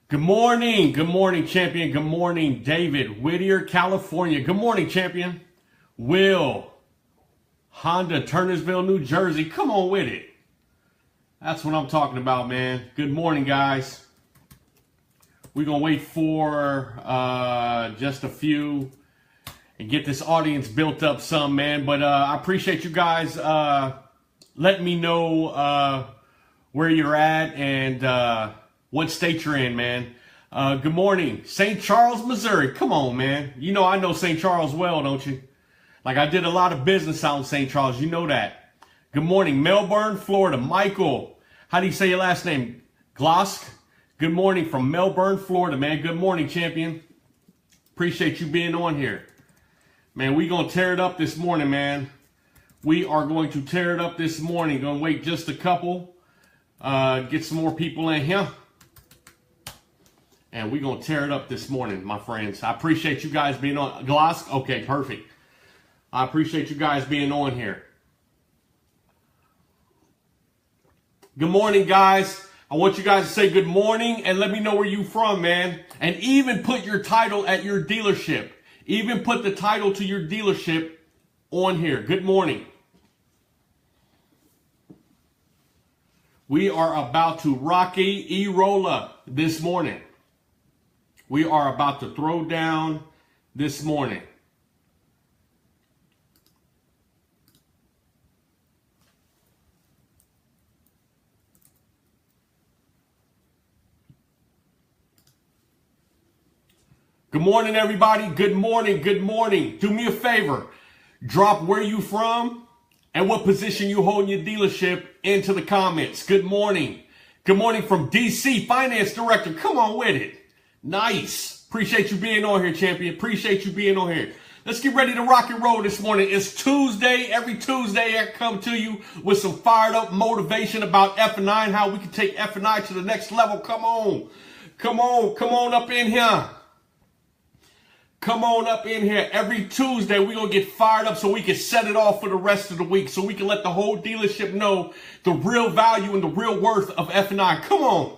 Good morning, champion. Good morning, David, Whittier, California. Good morning, champion. Will, Honda, Turnersville, New Jersey. Come on with it. That's what I'm talking about, man. Good morning, guys. We're going to wait for just a few and get this audience built up some, man. But I appreciate you guys letting me know where you're at and what state you're in, man. Good morning. St. Charles, Missouri. Come on, man. You know I know St. Charles well, don't you? Like, I did a lot of business out in St. Charles. You know that. Good morning. Melbourne, Florida. Michael. How do you say your last name? Glosk. Good morning from Melbourne, Florida, man. Good morning, champion. Appreciate you being on here. Man, we going to tear it up this morning, man. We are going to tear it up this morning. Going to wait just a couple. Get some more people in here. And we're going to tear it up this morning, my friends. I appreciate you guys being on. Glosk? Okay, perfect. I appreciate you guys being on here. Good morning, guys. I want you guys to say good morning and let me know where you're from, man. And even put your title at your dealership. Even put the title to your dealership on here. Good morning. We are about to Rocky E-Rolla this morning. We are about to throw down this morning. Good morning, everybody. Good morning. Good morning. Do me a favor. Drop where you from and what position you hold in your dealership into the comments. Good morning. Good morning from DC Finance Director. Come on with it. Nice. Appreciate you being on here, champion. Appreciate you being on here. Let's get ready to rock and roll this morning. It's Tuesday. Every Tuesday I come to you with some fired up motivation about F&I and how we can take F&I to the next level. Come on. Come on. Come on up in here. Come on up in here. Every Tuesday, we're going to get fired up so we can set it off for the rest of the week. So we can let the whole dealership know the real value and the real worth of F&I. Come on.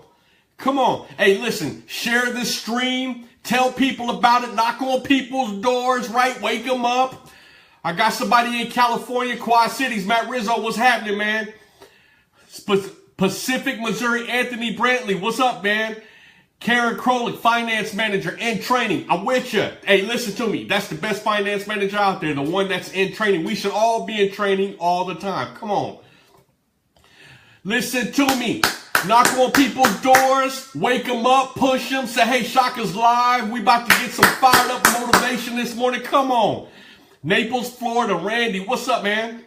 Come on. Hey, listen, share this stream. Tell people about it. Knock on people's doors, right? Wake them up. I got somebody in California, Quad Cities. Matt Rizzo, what's happening, man? Pacific, Missouri, Anthony Brantley, what's up, man? Karen Krolik, finance manager in training. I'm with you. Hey, listen to me. That's the best finance manager out there, the one that's in training. We should all be in training all the time. Come on. Listen to me. Knock on people's doors, wake them up, push them, say, hey, Shaka's live. We about to get some fired up motivation this morning. Come on. Naples, Florida, Randy, what's up, man?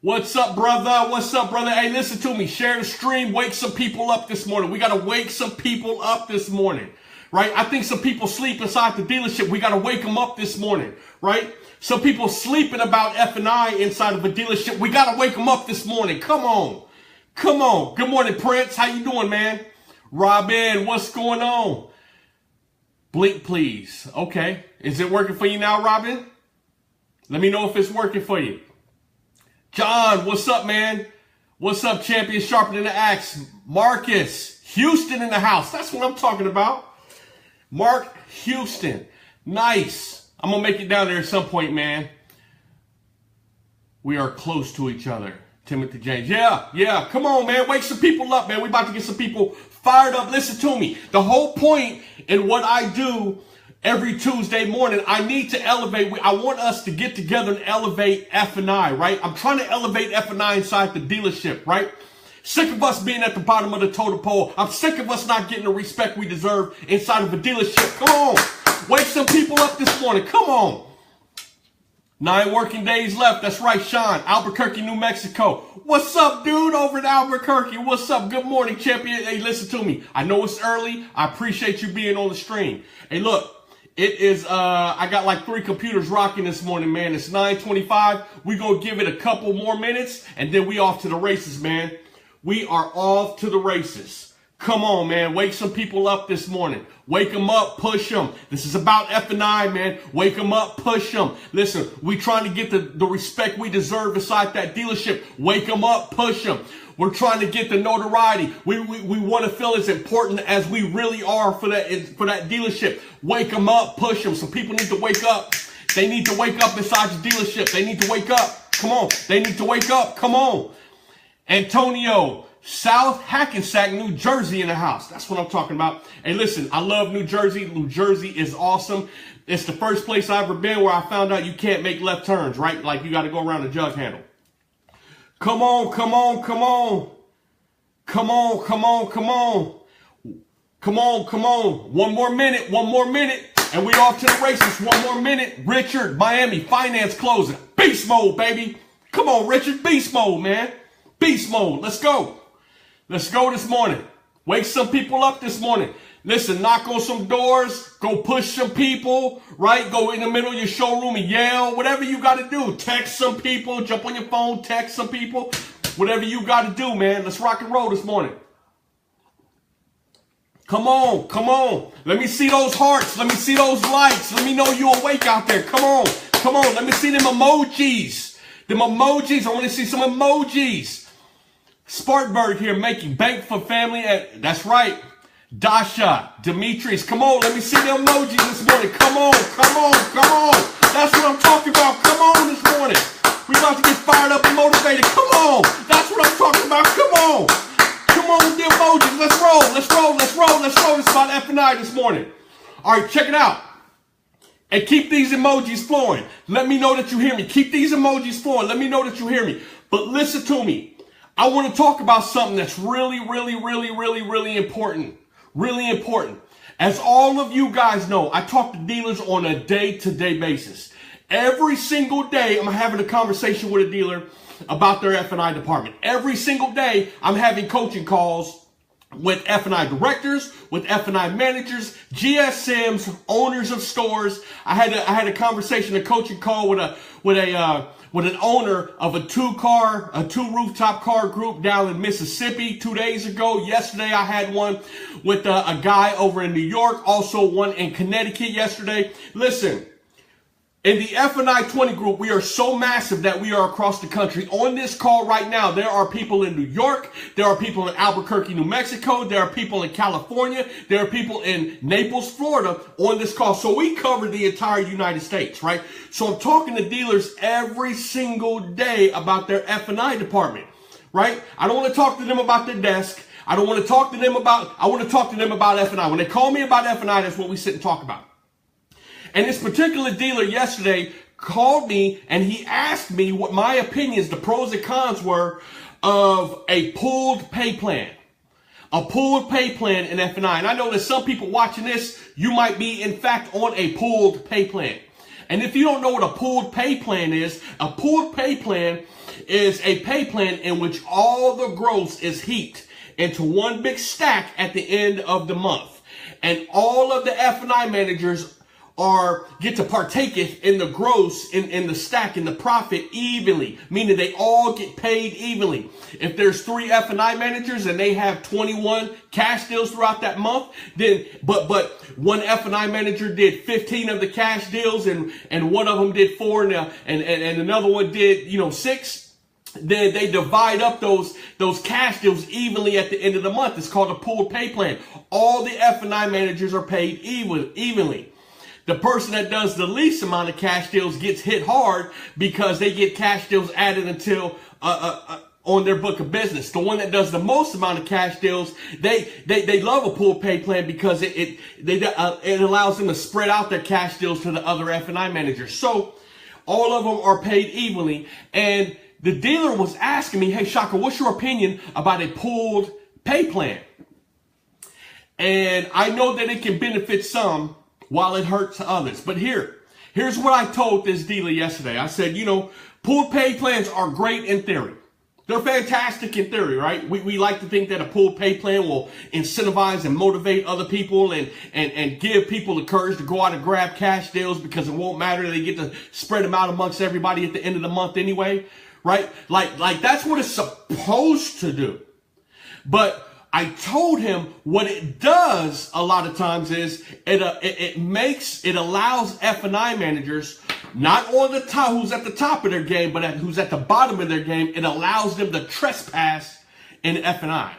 What's up, brother? What's up, brother? Hey, listen to me. Share the stream. Wake some people up this morning. We got to wake some people up this morning, right? I think some people sleep inside the dealership. We got to wake them up this morning, right? Some people sleeping about F&I inside of a dealership. We got to wake them up this morning. Come on. Come on. Good morning, Prince. How you doing, man? Robin, what's going on? Blink, please. Okay. Is it working for you now, Robin? Let me know if it's working for you. John, what's up, man? What's up, champion? Sharper than the axe. Marcus, Houston in the house. That's what I'm talking about. Mark Houston. Nice. I'm going to make it down there at some point, man. We are close to each other. Timothy James. Yeah. Come on, man. Wake some people up, man. We about to get some people fired up. Listen to me. The whole point in what I do every Tuesday morning, I need to elevate. I want us to get together and elevate F&I, right? I'm trying to elevate F&I inside the dealership, right? Sick of us being at the bottom of the totem pole. I'm sick of us not getting the respect we deserve inside of a dealership. Come on. Wake some people up this morning. Come on. 9 working days left. That's right, Sean. Albuquerque, New Mexico. What's up, dude, over in Albuquerque? What's up? Good morning, champion. Hey, listen to me. I know it's early. I appreciate you being on the stream. Hey, look. It is, I got like 3 computers rocking this morning, man. It's 9:25. We're going to give it a couple more minutes, and then we off to the races, man. We are off to the races. Come on, man. Wake some people up this morning. Wake them up, push them. This is about F&I, man. Wake them up, push them. Listen, we trying to get the respect we deserve inside that dealership. Wake them up, push them. We're trying to get the notoriety. We want to feel as important as we really are for that dealership. Wake them up, push them. Some people need to wake up. They need to wake up inside the dealership. They need to wake up. Come on. They need to wake up. Come on. Antonio, South Hackensack, New Jersey in the house. That's what I'm talking about. Hey, listen, I love New Jersey. New Jersey is awesome. It's the first place I've ever been where I found out you can't make left turns, right? Like you got to go around the jug handle. Come on, come on, come on. Come on, come on, come on. Come on, come on. One more minute, and we off to the races. One more minute. Richard, Miami, finance closing. Beast mode, baby. Come on, Richard, beast mode, man. Beast mode. Let's go. Let's go this morning. Wake some people up this morning. Listen, knock on some doors. Go push some people, right? Go in the middle of your showroom and yell. Whatever you got to do. Text some people. Jump on your phone. Text some people. Whatever you got to do, man. Let's rock and roll this morning. Come on. Come on. Let me see those hearts. Let me see those likes. Let me know you awake out there. Come on. Come on. Let me see them emojis. Them emojis. I want to see some emojis. Spartanburg here making bank for family. That's right. Dasha, Demetrius. Come on. Let me see the emojis this morning. Come on. Come on. Come on. That's what I'm talking about. Come on this morning. We're about to get fired up and motivated. Come on. That's what I'm talking about. Come on. Come on with the emojis. Let's roll. Let's roll. Let's roll. Let's roll. It's about F&I this morning. All right. Check it out. And keep these emojis flowing. Let me know that you hear me. Keep these emojis flowing. Let me know that you hear me. But listen to me. I want to talk about something that's really important. Really important. As all of you guys know, I talk to dealers on a day-to-day basis. Every single day, I'm having a conversation with a dealer about their F&I department. Every single day, I'm having coaching calls with F&I directors, with F&I managers, GSMs, owners of stores. I had a conversation, a coaching call with an owner of a two rooftop car group down in Mississippi 2 days ago. Yesterday, I had one with a guy over in New York, also one in Connecticut yesterday. Listen, in the F&I 20 group, we are so massive that we are across the country. On this call right now, there are people in New York. There are people in Albuquerque, New Mexico. There are people in California. There are people in Naples, Florida on this call. So we cover the entire United States, right? So I'm talking to dealers every single day about their F&I department, right? I don't want to talk to them about their desk. I want to talk to them about F&I. When they call me about F&I, that's what we sit and talk about. And this particular dealer yesterday called me and he asked me what my opinions, the pros and cons were of a pooled pay plan. A pooled pay plan in F&I. And I know that some people watching this, you might be in fact on a pooled pay plan. And if you don't know what a pooled pay plan is a pay plan in which all the gross is heaped into one big stack at the end of the month. And all of the F&I managers get to partake in the gross, in the stack, in the profit evenly, meaning they all get paid evenly. If there's 3 F&I managers and they have 21 cash deals throughout that month, then but one F&I manager did 15 of the cash deals and one of them did 4 and another one did 6. Then they divide up those cash deals evenly at the end of the month. It's called a pooled pay plan. All the F&I managers are paid evenly. The person that does the least amount of cash deals gets hit hard because they get cash deals added until on their book of business. The one that does the most amount of cash deals, they love a pooled pay plan because it allows them to spread out their cash deals to the other F&I managers. So all of them are paid evenly. And the dealer was asking me, hey, Shaka, what's your opinion about a pooled pay plan? And I know that it can benefit some while it hurts others. But here's what I told this dealer yesterday. I said, pooled pay plans are great in theory. They're fantastic in theory, right? We like to think that a pooled pay plan will incentivize and motivate other people and give people the courage to go out and grab cash deals because it won't matter. They get to spread them out amongst everybody at the end of the month anyway, right? Like that's what it's supposed to do. But I told him what it does a lot of times is it allows F&I managers, not on the top, who's at the top of their game, but who's at the bottom of their game, it allows them to trespass in F&I.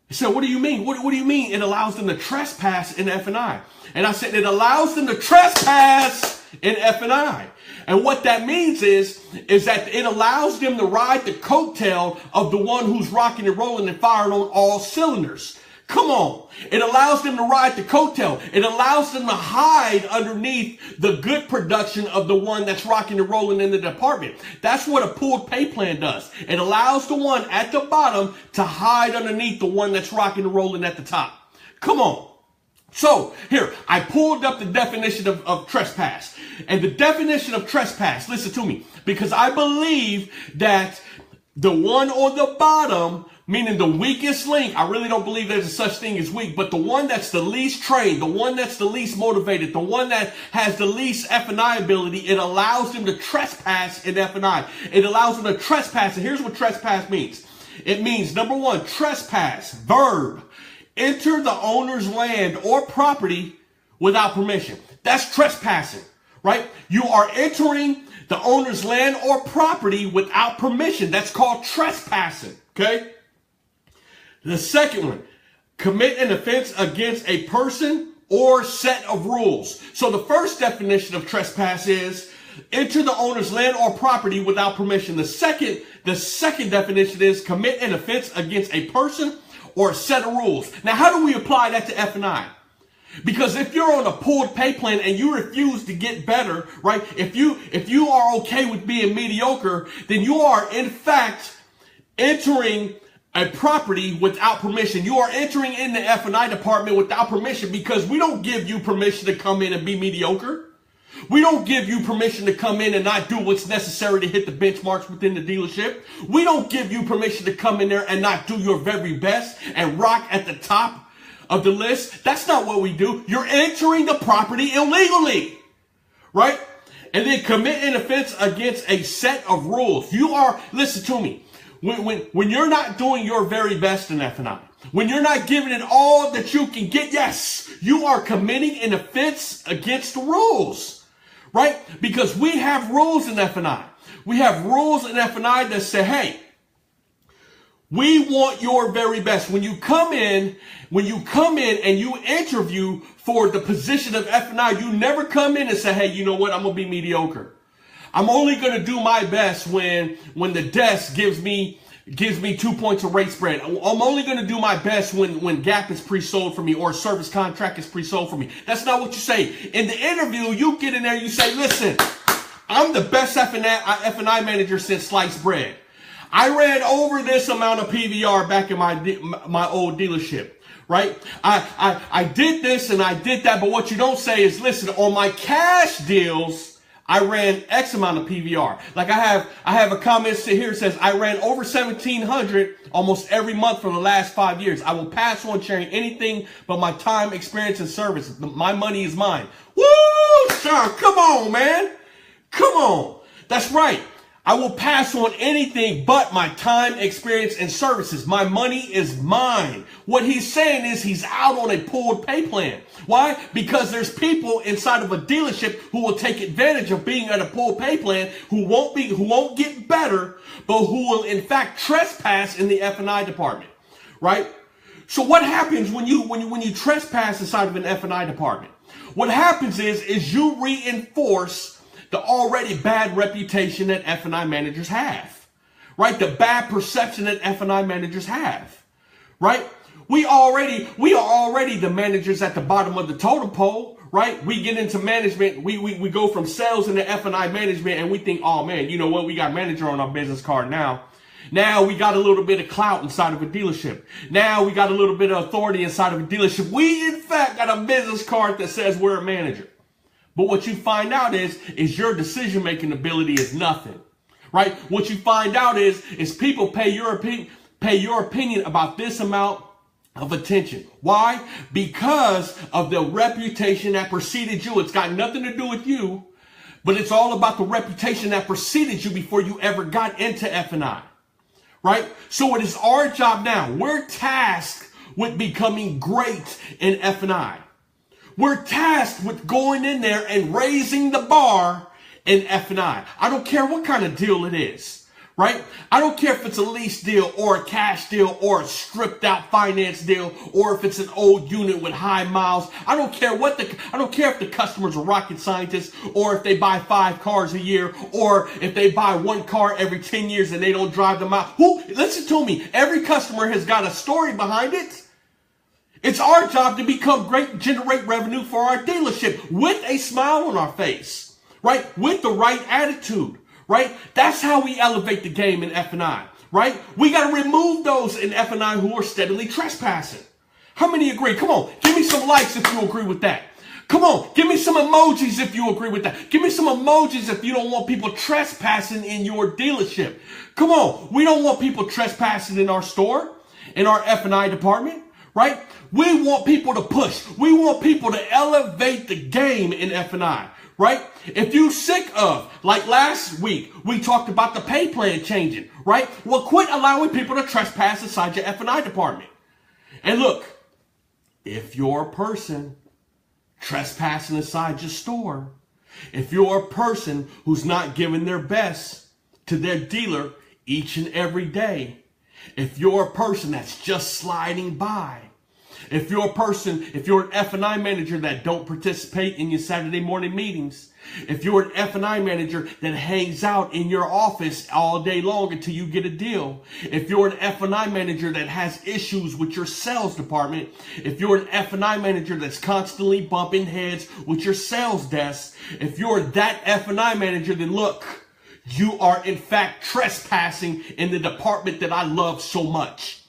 So what do you mean? What do you mean it allows them to trespass in F&I? And I said it allows them to trespass in F&I. And what that means is that it allows them to ride the coattail of the one who's rocking and rolling and firing on all cylinders. Come on. It allows them to ride the coattail. It allows them to hide underneath the good production of the one that's rocking and rolling in the department. That's what a pooled pay plan does. It allows the one at the bottom to hide underneath the one that's rocking and rolling at the top. Come on. So here, I pulled up the definition of trespass. And the definition of trespass, listen to me, because I believe that the one on the bottom, meaning the weakest link, I really don't believe there's a such thing as weak, but the one that's the least trained, the one that's the least motivated, the one that has the least F&I ability, it allows them to trespass in F&I. It allows them to trespass. And here's what trespass means. It means, number one, trespass, verb, enter the owner's land or property without permission. That's trespassing, right? You are entering the owner's land or property without permission. That's called trespassing, okay? The second one, commit an offense against a person or set of rules. So the first definition of trespass is enter the owner's land or property without permission. The second definition is commit an offense against a person or a set of rules. Now, how do we apply that to F&I? Because if you're on a pooled pay plan and you refuse to get better, right? If you are okay with being mediocre, then you are in fact entering a property without permission. You are entering in the F&I department without permission, because we don't give you permission to come in and be mediocre. We don't give you permission to come in and not do what's necessary to hit the benchmarks within the dealership. We don't give you permission to come in there and not do your very best and rock at the top of the list. That's not what we do. You're entering the property illegally, right? And then commit an offense against a set of rules. You are, listen to me, when you're not doing your very best in F&I, when you're not giving it all that you can get, yes, you are committing an offense against the rules. Right? Because we have rules in F&I. We have rules in F&I that say, hey, we want your very best. When you come in and you interview for the position of F&I, you never come in and say, hey, you know what? I'm going to be mediocre. I'm only going to do my best when the desk gives me 2 points of rate spread. I'm only going to do my best when gap is pre-sold for me or service contract is pre-sold for me. That's not what you say. In the interview, you get in there, you say, listen, I'm the best F&I manager since sliced bread. I ran over this amount of PVR back in my old dealership, right? I did this and I did that, but what you don't say is, listen, on my cash deals, I ran X amount of PVR. Like I have a comment here that says I ran over 1,700 almost every month for the last 5 years. I will pass on sharing anything but my time, experience, and service. My money is mine. Woo, Sean, come on, man. Come on. That's right. I will pass on anything but my time, experience, and services. My money is mine. What he's saying is he's out on a pooled pay plan. Why? Because there's people inside of a dealership who will take advantage of being at a pooled pay plan, who won't get better, but who will in fact trespass in the F&I department, right? So what happens when you trespass inside of an F&I department? What happens is you reinforce the already bad reputation that F&I managers have, right? The bad perception that F&I managers have, right? We are already the managers at the bottom of the totem pole, right? We get into management. We go from sales into F&I management, and we think, oh man, you know what? We got manager on our business card now. Now we got a little bit of clout inside of a dealership. Now we got a little bit of authority inside of a dealership. We in fact got a business card that says we're a manager. But what you find out is your decision-making ability is nothing, right? What you find out is people pay your opinion about this amount of attention. Why? Because of the reputation that preceded you. It's got nothing to do with you, but it's all about the reputation that preceded you before you ever got into F&I, right? So it is our job now. We're tasked with becoming great in F&I. We're tasked with going in there and raising the bar in F&I. I don't care what kind of deal it is, right? I don't care if it's a lease deal or a cash deal or a stripped out finance deal or if it's an old unit with high miles. I don't care if the customer's a rocket scientist or if they buy 5 cars a year or if they buy 1 car every 10 years and they don't drive them out. Listen to me. Every customer has got a story behind it. It's our job to become great and generate revenue for our dealership with a smile on our face, right? With the right attitude, right? That's how we elevate the game in F&I, right? We got to remove those in F&I who are steadily trespassing. How many agree? Come on, give me some likes if you agree with that. Come on, give me some emojis if you agree with that. Give me some emojis if you don't want people trespassing in your dealership. Come on, we don't want people trespassing in our store, in our F&I department. Right? We want people to push. We want people to elevate the game in F&I. Right? If you sick of, like last week, we talked about the pay plan changing. Right? Well, quit allowing people to trespass inside your F&I department. And look, if you're a person trespassing inside your store, if you're a person who's not giving their best to their dealer each and every day, if you're a person that's just sliding by, if you're an F&I manager that don't participate in your Saturday morning meetings, if you're an F&I manager that hangs out in your office all day long until you get a deal, if you're an F&I manager that has issues with your sales department, if you're an F&I manager that's constantly bumping heads with your sales desk, if you're that F&I manager, then look, you are in fact trespassing in the department that I love so much.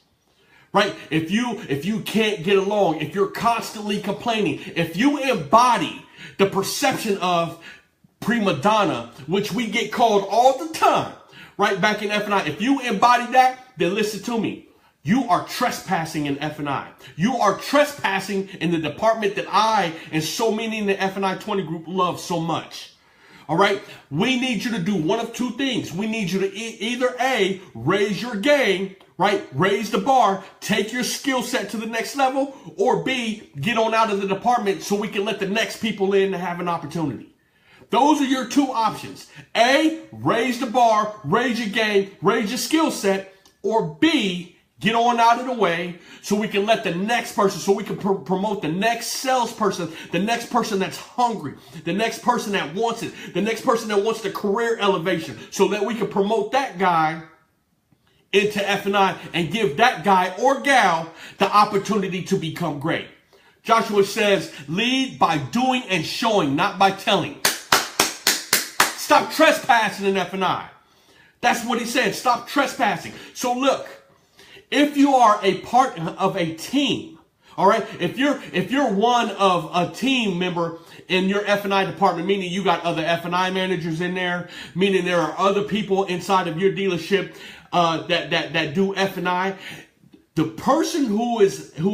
Right? If you can't get along, if you're constantly complaining, if you embody the perception of prima donna, which we get called all the time, right back in F&I, if you embody that, then listen to me. You are trespassing in F&I. You are trespassing in the department that I and so many in the F&I 20 group love so much. All right. We need you to do one of 2 things. We need you to either A, raise your game, right? Raise the bar, take your skill set to the next level, or B, get on out of the department so we can let the next people in to have an opportunity. Those are your 2 options. A, raise the bar, raise your game, raise your skill set, or B, get on out of the way so we can let the next person, so we can promote the next salesperson, the next person that's hungry, the next person that wants it, the next person that wants the career elevation, so that we can promote that guy into F&I and give that guy or gal the opportunity to become great. Joshua says, lead by doing and showing, not by telling. Stop trespassing in F&I. That's what he said. Stop trespassing. So look, if you are a part of a team, all right, if you're one of a team member in your F&I department, meaning you got other F&I managers in there, meaning there are other people inside of your dealership that do F&I, the person who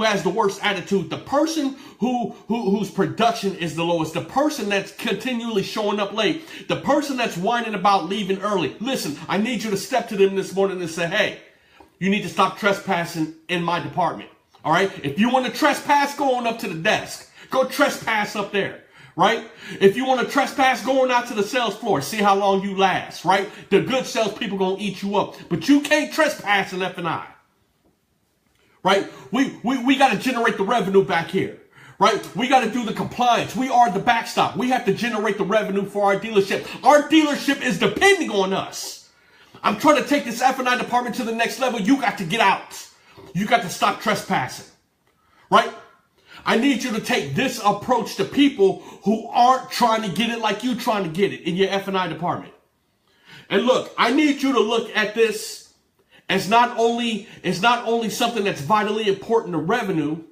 has the worst attitude, the person whose production is the lowest, the person that's continually showing up late, the person that's whining about leaving early. Listen, I need you to step to them this morning and say, hey, you need to stop trespassing in my department. All right. If you want to trespass, go on up to the desk. Go trespass up there. Right? If you want to trespass, going out to the sales floor, see how long you last. Right? The good salespeople going to eat you up. But you can't trespass in F&I. Right? We got to generate the revenue back here. Right? We got to do the compliance. We are the backstop. We have to generate the revenue for our dealership. Our dealership is depending on us. I'm trying to take this F&I department to the next level. You got to get out. You got to stop trespassing. Right? I need you to take this approach to people who aren't trying to get it like you trying to get it in your F&I department. And look, I need you to look at this as not only something that's vitally important to revenue,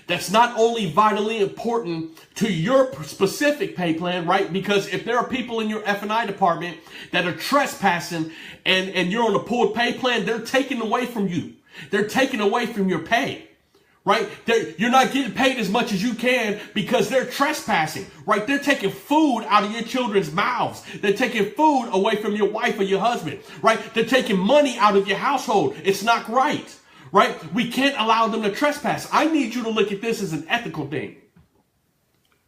that's not only vitally important to your specific pay plan, right? Because if there are people in your F&I department that are trespassing and you're on a pooled pay plan, they're taking away from you. They're taking away from your pay, right? You're not getting paid as much as you can because they're trespassing, right? They're taking food out of your children's mouths. They're taking food away from your wife or your husband, right? They're taking money out of your household. It's not right, right? We can't allow them to trespass. I need you to look at this as an ethical thing,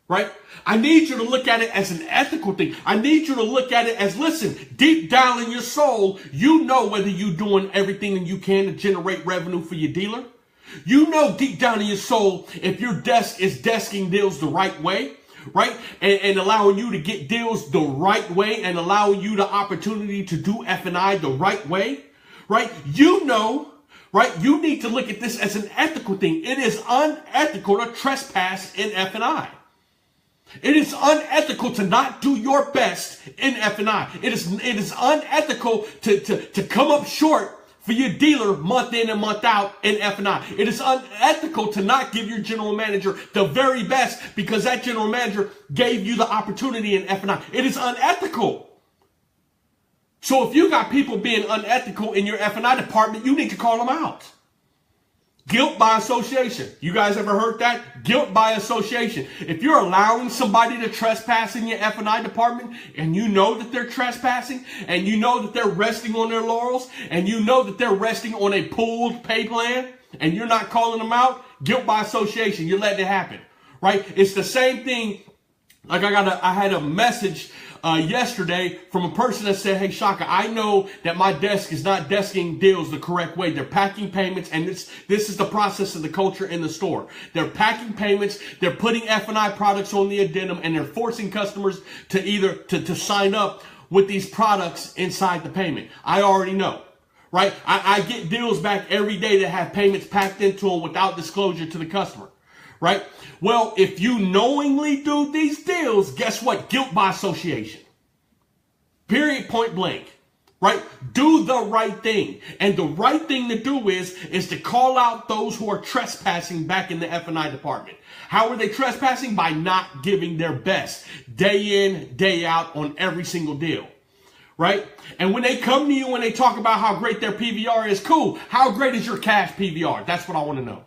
right? I need you to look at it as an ethical thing. I need you to look at it as, listen, deep down in your soul, you know whether you're doing everything that you can to generate revenue for your dealer. You know deep down in your soul if your desk is desking deals the right way, right? And allowing you to get deals the right way and allowing you the opportunity to do F&I the right way, right? You know, right? You need to look at this as an ethical thing. It is unethical to trespass in F&I. It is unethical to not do your best in F&I. It is unethical to come up short for your dealer month in and month out in F&I. It is unethical to not give your general manager the very best because that general manager gave you the opportunity in F&I. It is unethical. So if you got people being unethical in your F&I department, you need to call them out. Guilt by association. You guys ever heard that? Guilt by association. If you're allowing somebody to trespass in your F&I department and you know that they're trespassing and you know that they're resting on their laurels and you know that they're resting on a pooled pay plan and you're not calling them out, guilt by association. You're letting it happen, right? It's the same thing. Like I had a message yesterday from a person that said, hey, Shaka, I know that my desk is not desking deals the correct way. They're packing payments, and this is the process of the culture in the store. They're packing payments, they're putting F&I products on the addendum, and they're forcing customers to either to sign up with these products inside the payment. I already know, right? I get deals back every day that have payments packed into them without disclosure to the customer. Right? Well, if you knowingly do these deals, guess what? Guilt by association. Period, point blank. Right? Do the right thing. And the right thing to do is to call out those who are trespassing back in the F&I department. How are they trespassing? By not giving their best day in, day out on every single deal. Right? And when they come to you and they talk about how great their PVR is, cool. How great is your cash PVR? That's what I want to know.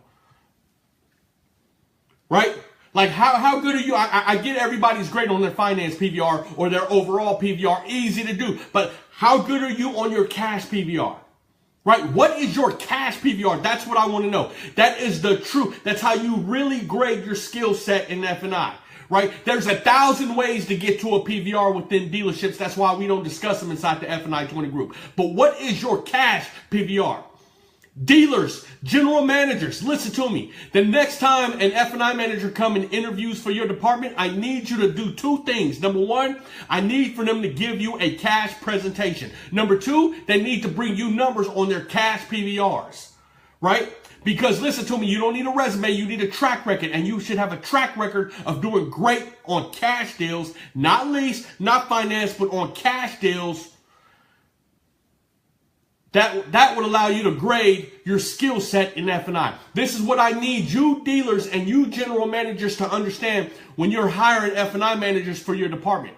Right? Like, how good are you? I get everybody's great on their finance PVR or their overall PVR. Easy to do. But how good are you on your cash PVR? Right? What is your cash PVR? That's what I want to know. That is the truth. That's how you really grade your skill set in F&I. Right? There's 1,000 ways to get to a PVR within dealerships. That's why we don't discuss them inside the F&I 20 group. But what is your cash PVR? Dealers, general managers, listen to me. The next time an F&I manager come and interviews for your department, I need you to do two things. Number one, I need for them to give you a cash presentation. Number two, they need to bring you numbers on their cash PVRs, right? Because listen to me, you don't need a resume, you need a track record, and you should have a track record of doing great on cash deals, not lease, not finance, but on cash deals. That would allow you to grade your skill set in F&I. This is what I need you dealers and you general managers to understand when you're hiring F&I managers for your department.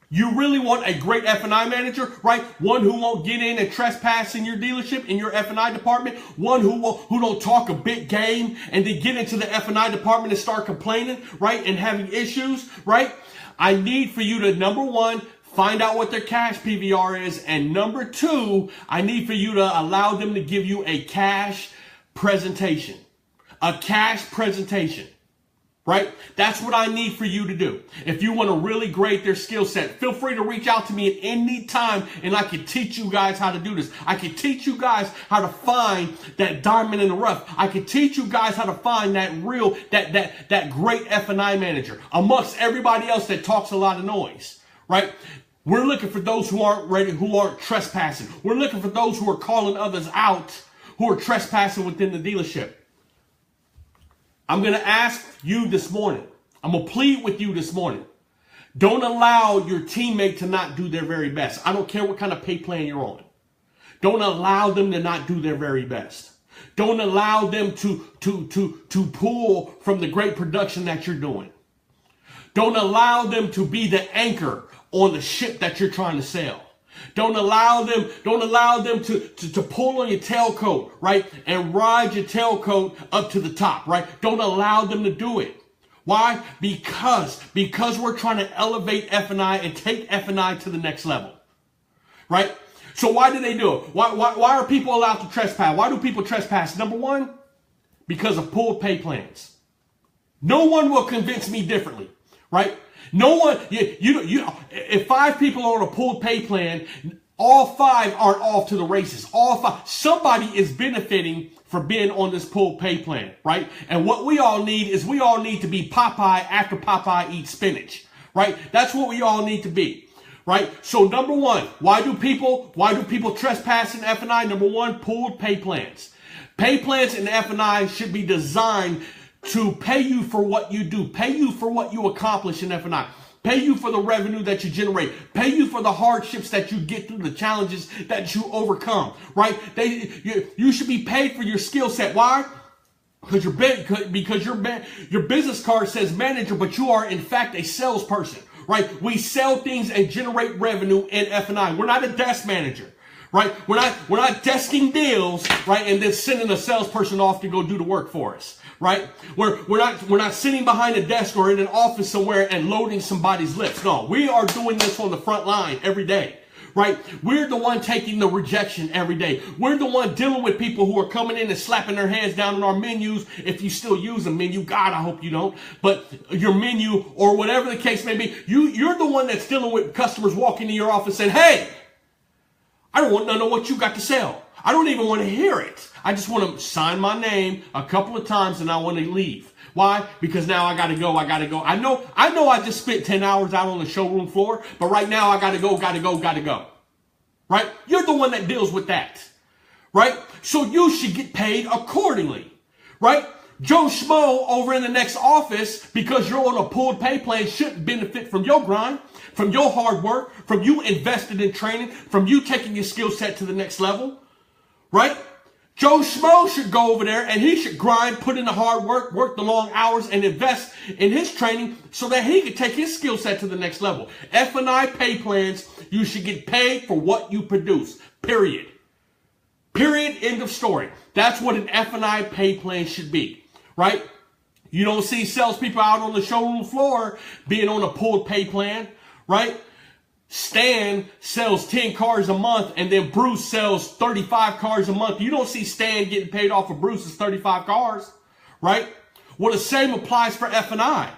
You really want a great F&I manager, right? One who won't get in and trespass in your dealership, in your F&I department. One who don't talk a big game and then get into the F&I department and start complaining, right? And having issues, right? I need for you to, number one, find out what their cash PVR is. And number two, I need for you to allow them to give you a cash presentation. A cash presentation. Right? That's what I need for you to do. If you want to really grade their skill set, feel free to reach out to me at any time and I can teach you guys how to do this. I can teach you guys how to find that diamond in the rough. I can teach you guys how to find that real, that great F&I manager amongst everybody else that talks a lot of noise. Right? We're looking for those who aren't ready, who aren't trespassing. We're looking for those who are calling others out, who are trespassing within the dealership. I'm going to ask you this morning. I'm going to plead with you this morning. Don't allow your teammate to not do their very best. I don't care what kind of pay plan you're on. Don't allow them to not do their very best. Don't allow them to pull from the great production that you're doing. Don't allow them to be the anchor on the ship that you're trying to sail. Don't allow them to pull on your tailcoat, right? And ride your tailcoat up to the top, right? Don't allow them to do it. Why? Because we're trying to elevate F&I and take F&I to the next level, right? So why do they do it? Why are people allowed to trespass? Why do people trespass? Number one, because of pooled pay plans. No one will convince me differently, right? No one, if 5 people are on a pooled pay plan, all 5 aren't off to the races. All 5, somebody is benefiting for being on this pooled pay plan, right? And what we all need is we all need to be Popeye after Popeye eats spinach, right? That's what we all need to be, right? So number one, why do people trespass in F&I? Number one, pooled pay plans. Pay plans in F&I should be designed to pay you for what you do, pay you for what you accomplish in F&I, pay you for the revenue that you generate, pay you for the hardships that you get through, the challenges that you overcome, right? You should be paid for your skill set. Why? Because your business card says manager, but you are in fact a salesperson, right? We sell things and generate revenue in F&I. We're not a desk manager, right? We're not desking deals, right? And then sending a salesperson off to go do the work for us. Right? We're not sitting behind a desk or in an office somewhere and loading somebody's lips. No, we are doing this on the front line every day. Right? We're the one taking the rejection every day. We're the one dealing with people who are coming in and slapping their hands down on our menus. If you still use a menu, God, I hope you don't. But your menu or whatever the case may be, you're the one that's dealing with customers walking to your office saying, hey, I don't want to know what you got to sell. I don't even want to hear it. I just want to sign my name a couple of times and I want to leave. Why? Because now I got to go. I know I just spent 10 hours out on the showroom floor, but right now I got to go. Right? You're the one that deals with that. Right? So you should get paid accordingly. Right? Joe Schmo over in the next office, because you're on a pooled pay plan, shouldn't benefit from your grind, from your hard work, from you invested in training, from you taking your skill set to the next level. Right? Joe Schmo should go over there and he should grind, put in the hard work the long hours, and invest in his training so that he can take his skill set to the next level. F&I pay plans, you should get paid for what you produce. Period. Period. End of story. That's what an F&I pay plan should be. Right? You don't see salespeople out on the showroom floor being on a pooled pay plan. Right? Stan sells 10 cars a month and then Bruce sells 35 cars a month. You don't see Stan getting paid off of Bruce's 35 cars, right? Well, the same applies for F&I,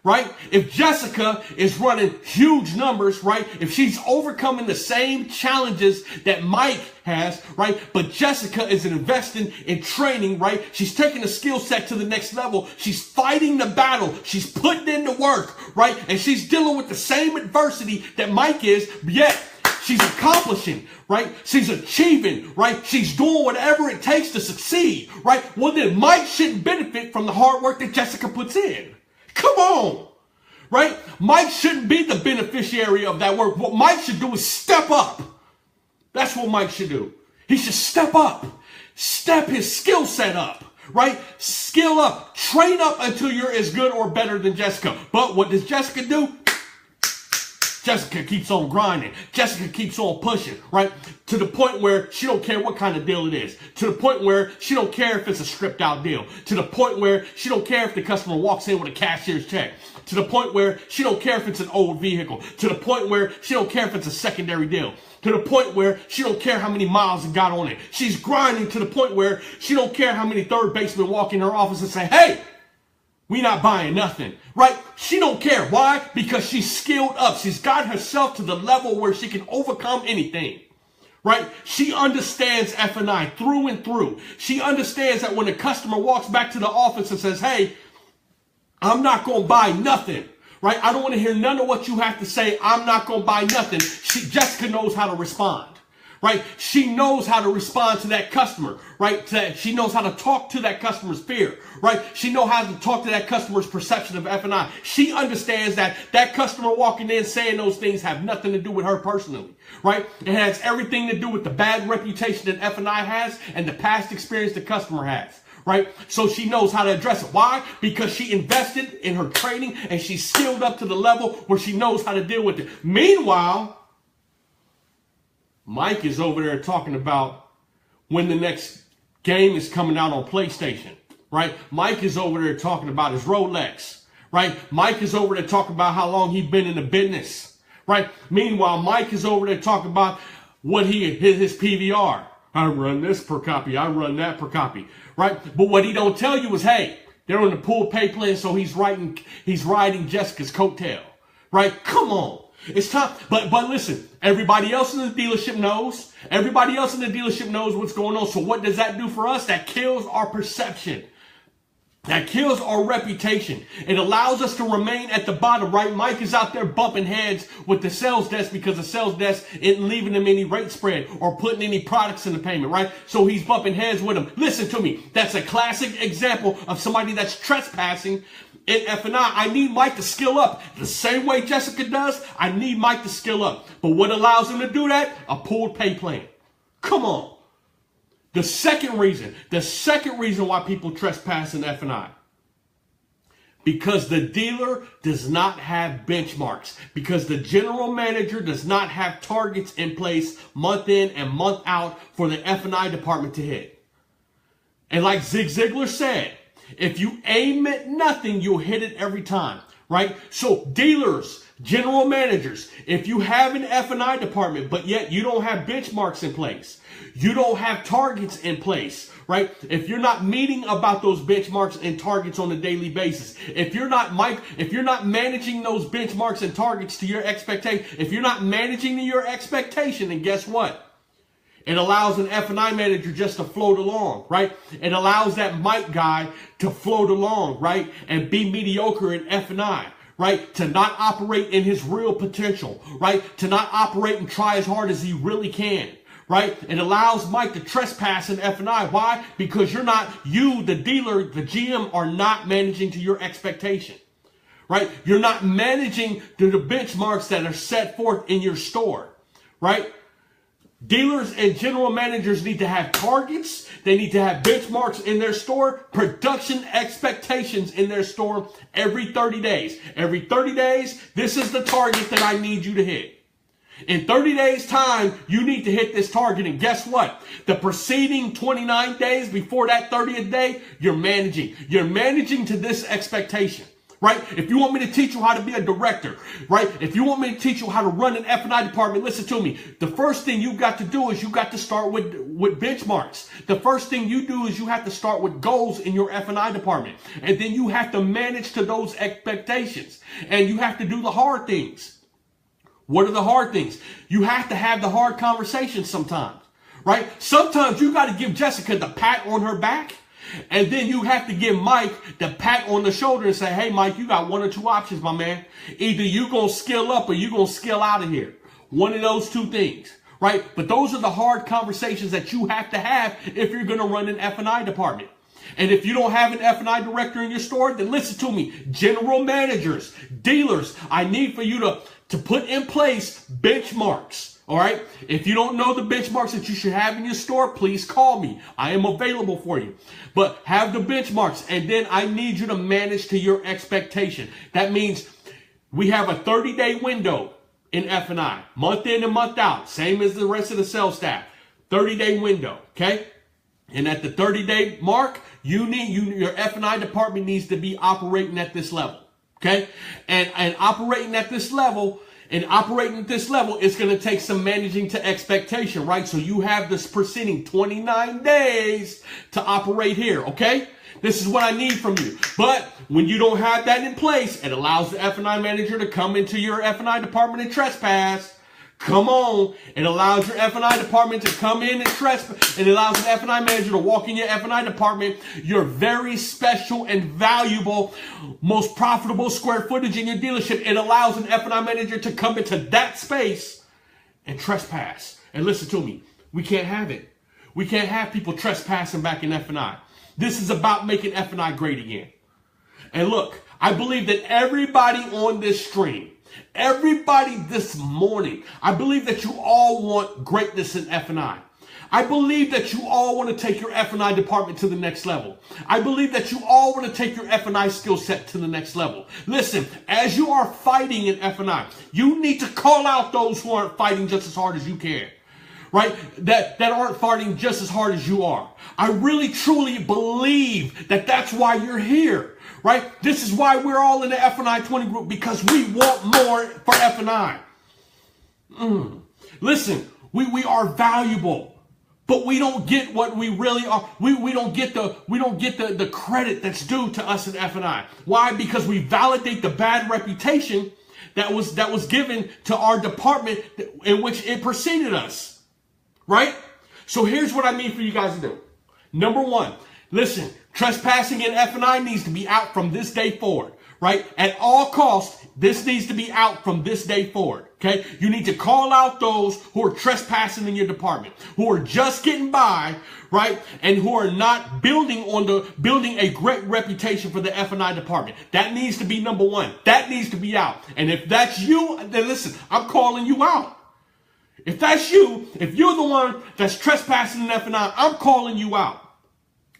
right? If Jessica is running huge numbers, right? If she's overcoming the same challenges that Mike has, right? But Jessica is investing in training, right? She's taking the skill set to the next level. She's fighting the battle. She's putting in the work, right? And she's dealing with the same adversity that Mike is, yet she's accomplishing, right? She's achieving, right? She's doing whatever it takes to succeed, right? Well, then Mike shouldn't benefit from the hard work that Jessica puts in. Come on, right? Mike shouldn't be the beneficiary of that work. What Mike should do is step up. That's what Mike should do. He should step up, step his skill set up, right? Skill up, train up until you're as good or better than Jessica. But what does Jessica do? Jessica keeps on grinding. Jessica keeps on pushing, right? To the point where she don't care what kind of deal it is. To the point where she don't care if it's a stripped out deal. To the point where she don't care if the customer walks in with a cashier's check. To the point where she don't care if it's an old vehicle. To the point where she don't care if it's a secondary deal. To the point where she don't care how many miles it got on it. She's grinding to the point where she don't care how many third basemen walk in her office and say, hey, we not buying nothing, right? She don't care. Why? Because she's skilled up. She's got herself to the level where she can overcome anything, right? She understands F&I through and through. She understands that when the customer walks back to the office and says, hey, I'm not going to buy nothing, right? I don't want to hear none of what you have to say. I'm not going to buy nothing. Jessica knows how to respond, right? She knows how to respond to that customer, right? She knows how to talk to that customer's fear, right? She knows how to talk to that customer's perception of F&I. She understands that that customer walking in saying those things have nothing to do with her personally, right? It has everything to do with the bad reputation that F&I has and the past experience the customer has, right? So she knows how to address it. Why? Because she invested in her training and she's skilled up to the level where she knows how to deal with it. Meanwhile, Mike is over there talking about when the next game is coming out on PlayStation, right? Mike is over there talking about his Rolex, right? Mike is over there talking about how long he's been in the business, right? Meanwhile, Mike is over there talking about what his PVR. I run this per copy. I run that per copy, right? But what he don't tell you is, hey, they're on the pool pay plan, so he's riding Jessica's coattail, right? Come on. It's time. But listen, everybody else in the dealership knows. Everybody else in the dealership knows what's going on. So what does that do for us? That kills our perception. That kills our reputation. It allows us to remain at the bottom, right? Mike is out there bumping heads with the sales desk because the sales desk isn't leaving him any rate spread or putting any products in the payment, right? So he's bumping heads with them. Listen to me. That's a classic example of somebody that's trespassing in F&I. I need Mike to skill up the same way Jessica does. I need Mike to skill up. But what allows him to do that? A pooled pay plan. Come on. The second reason why people trespass in F&I, because the dealer does not have benchmarks, because the general manager does not have targets in place month in and month out for the F&I department to hit. And like Zig Ziglar said, if you aim at nothing, you'll hit it every time, right? So dealers, general managers, if you have an F&I department, but yet you don't have benchmarks in place, you don't have targets in place, right? If you're not meeting about those benchmarks and targets on a daily basis, if you're not managing those benchmarks and targets to your expectation, if you're not managing to your expectation, then guess what? It allows an F&I manager just to float along, right? It allows that Mike guy to float along, right? And be mediocre in F&I, right? To not operate in his real potential, right? To not operate and try as hard as he really can, right? It allows Mike to trespass in F&I. Why? Because you, the dealer, the GM, are not managing to your expectation, right? You're not managing to the benchmarks that are set forth in your store, right? Dealers and general managers need to have targets. They need to have benchmarks in their store, production expectations in their store every 30 days. Every 30 days, this is the target that I need you to hit. In 30 days' time, you need to hit this target. And guess what? The preceding 29 days before that 30th day, you're managing. You're managing to this expectation. Right? If you want me to teach you how to be a director, right? If you want me to teach you how to run an F&I department, listen to me. The first thing you got to do is you got to start with benchmarks. The first thing you do is you have to start with goals in your F&I department. And then you have to manage to those expectations. And you have to do the hard things. What are the hard things? You have to have the hard conversations sometimes, right? Sometimes you got to give Jessica the pat on her back. And then you have to give Mike the pat on the shoulder and say, hey, Mike, you got one or two options, my man. Either you going to skill up or you going to skill out of here. One of those two things, right? But those are the hard conversations that you have to have if you're going to run an F&I department. And if you don't have an F&I director in your store, then listen to me. General managers, dealers, I need for you to put in place benchmarks. All right. If you don't know the benchmarks that you should have in your store, please call me. I am available for you. But have the benchmarks, and then I need you to manage to your expectation. That means we have a 30-day window in F&I, month in and month out, same as the rest of the sales staff. 30-day window. OK. And at the 30-day mark, your F&I department needs to be operating at this level. OK. And operating at this level. And operating at this level, it's going to take some managing to expectation, right? So you have this preceding 29 days to operate here, okay? This is what I need from you. But when you don't have that in place, it allows the F&I manager to come into your F&I department and trespass. Come on. It allows your F&I department to come in and trespass. It allows the F&I manager to walk in your F&I department, your very special and valuable, most profitable square footage in your dealership. It allows an F&I manager to come into that space and trespass. And listen to me. We can't have it. We can't have people trespassing back in F&I. This is about making F&I great again. And look, I believe that everybody on this stream, everybody this morning, I believe that you all want greatness in F&I. I believe that you all want to take your F&I department to the next level. I believe that you all want to take your F&I skill set to the next level. Listen, as you are fighting in F&I, you need to call out those who aren't fighting just as hard as you can. right? That aren't farting just as hard as you are. I really truly believe that that's why you're here, right? This is why we're all in the F&I 20 group, because we want more for F&I. Listen, we are valuable, but we don't get what we really are. We don't get the credit that's due to us in F&I. Why? Because we validate the bad reputation that was given to our department in which it preceded us, right? So here's what I need for you guys to do. Number one, listen, trespassing in F&I needs to be out from this day forward, right? At all costs, this needs to be out from this day forward, okay? You need to call out those who are trespassing in your department, who are just getting by, right? And who are not building a great reputation for the F&I department. That needs to be number one. That needs to be out. And if that's you, then listen, I'm calling you out. If that's you, if you're the one that's trespassing in F&I, I'm calling you out.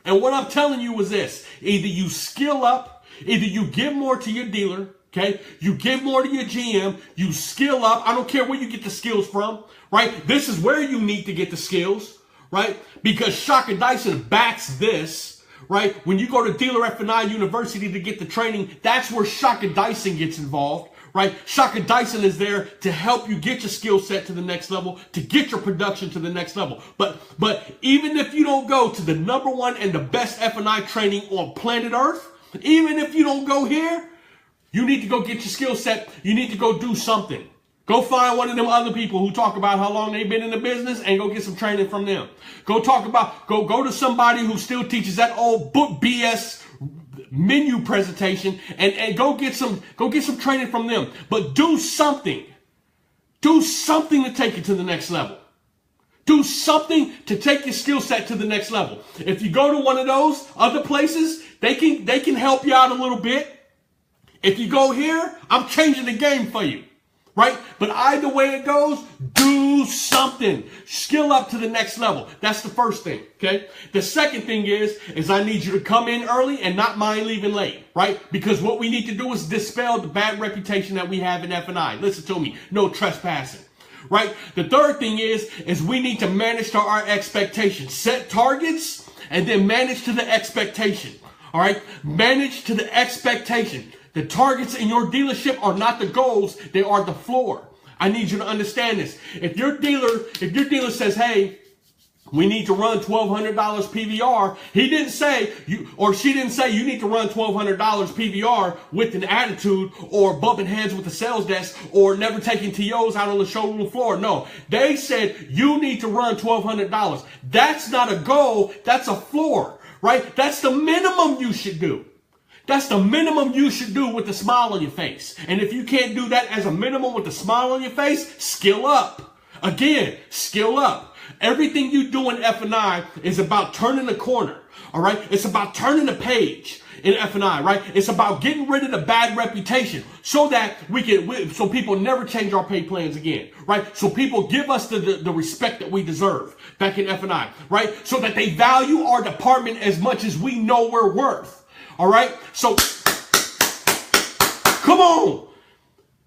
And what I'm telling you is this: either you skill up, either you give more to your dealer, okay? You give more to your GM, you skill up. I don't care where you get the skills from, right? This is where you need to get the skills, right? Because Shaka Dyson backs this, right? When you go to Dealer F&I University to get the training, that's where Shaka Dyson gets involved, right? Shaka Dyson is there to help you get your skill set to the next level, to get your production to the next level. But even if you don't go to the number one and the best F&I training on planet Earth, even if you don't go here, you need to go get your skill set. You need to go do something. Go find one of them other people who talk about how long they've been in the business and go get some training from them. Go to somebody who still teaches that old book BS menu presentation and go get some training from them. But do something. Do something to take it to the next level. Do something to take your skill set to the next level. If you go to one of those other places, they can help you out a little bit. If you go here, I'm changing the game for you, right? But either way it goes, do something. Skill up to the next level. That's the first thing, okay? The second thing is I need you to come in early and not mind leaving late, right? Because what we need to do is dispel the bad reputation that we have in F&I. Listen to me, no trespassing, right? The third thing is we need to manage to our expectations. Set targets and then manage to the expectation, all right? Manage to the expectation. The targets in your dealership are not the goals, they are the floor. I need you to understand this. If your dealer says, hey, we need to run $1,200 PVR, he didn't say, she didn't say you need to run $1,200 PVR with an attitude or bumping heads with the sales desk or never taking TOs out on the showroom floor. No, they said you need to run $1,200. That's not a goal, that's a floor, right? That's the minimum you should do. That's the minimum you should do with a smile on your face. And if you can't do that as a minimum with a smile on your face, skill up. Again, skill up. Everything you do in F&I is about turning the corner, all right? It's about turning the page in F&I, right? It's about getting rid of the bad reputation so that so people never change our pay plans again, right? So people give us the respect that we deserve back in F&I, right? So that they value our department as much as we know we're worth. All right, so come on.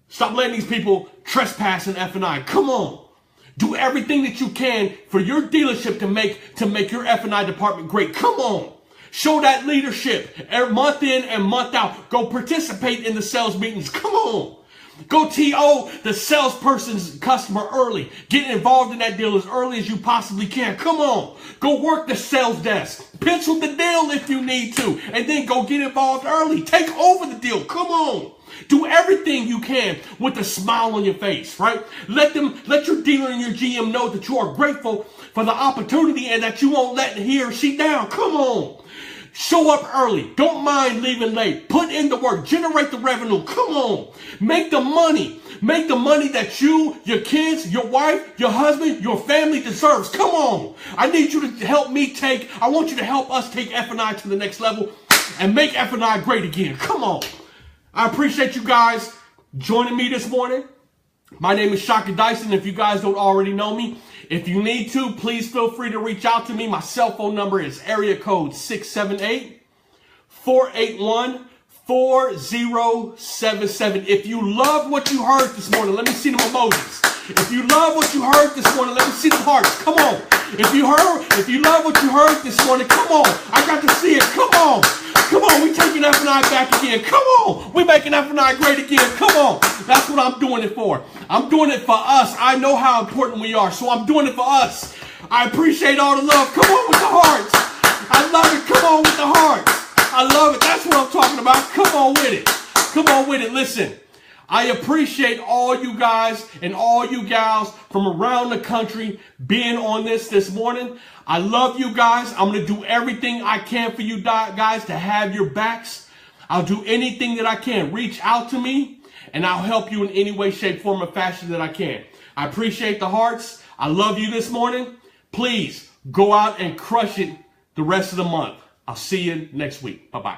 Stop letting these people trespass in F&I. Come on. Do everything that you can for your dealership to make your F&I department great. Come on. Show that leadership every month in and month out. Go participate in the sales meetings. Come on. Go TO the salesperson's customer early. Get involved in that deal as early as you possibly can. Come on. Go work the sales desk. Pencil the deal if you need to. And then go get involved early. Take over the deal. Come on. Do everything you can with a smile on your face, right? Let your dealer and your GM know that you are grateful for the opportunity and that you won't let he or she down. Come on. Show up early. Don't mind leaving late. Put in the work. Generate the revenue. Come on. Make the money. Make the money that you, your kids, your wife, your husband, your family deserves. Come on. I need you to help me I want you to help us take F&I to the next level and make F&I great again. Come on. I appreciate you guys joining me this morning. My name is Shaka Dyson. If you guys don't already know me, if you need to, please feel free to reach out to me. My cell phone number is area code 678-481-4077. If you love what you heard this morning, let me see them emojis. If you love what you heard this morning, let me see the hearts. Come on. If you love what you heard this morning, come on. I got to see it. Come on. Come on. We taking F&I back again. Come on. We making F&I great again. Come on. That's what I'm doing it for. I'm doing it for us. I know how important we are, so I'm doing it for us. I appreciate all the love. Come on with the hearts. I love it. Come on with the hearts. I love it. That's what I'm talking about. Come on with it. Come on with it. Listen, I appreciate all you guys and all you gals from around the country being on this morning. I love you guys. I'm going to do everything I can for you guys to have your backs. I'll do anything that I can. Reach out to me and I'll help you in any way, shape, form, or fashion that I can. I appreciate the hearts. I love you this morning. Please go out and crush it the rest of the month. I'll see you next week. Bye-bye.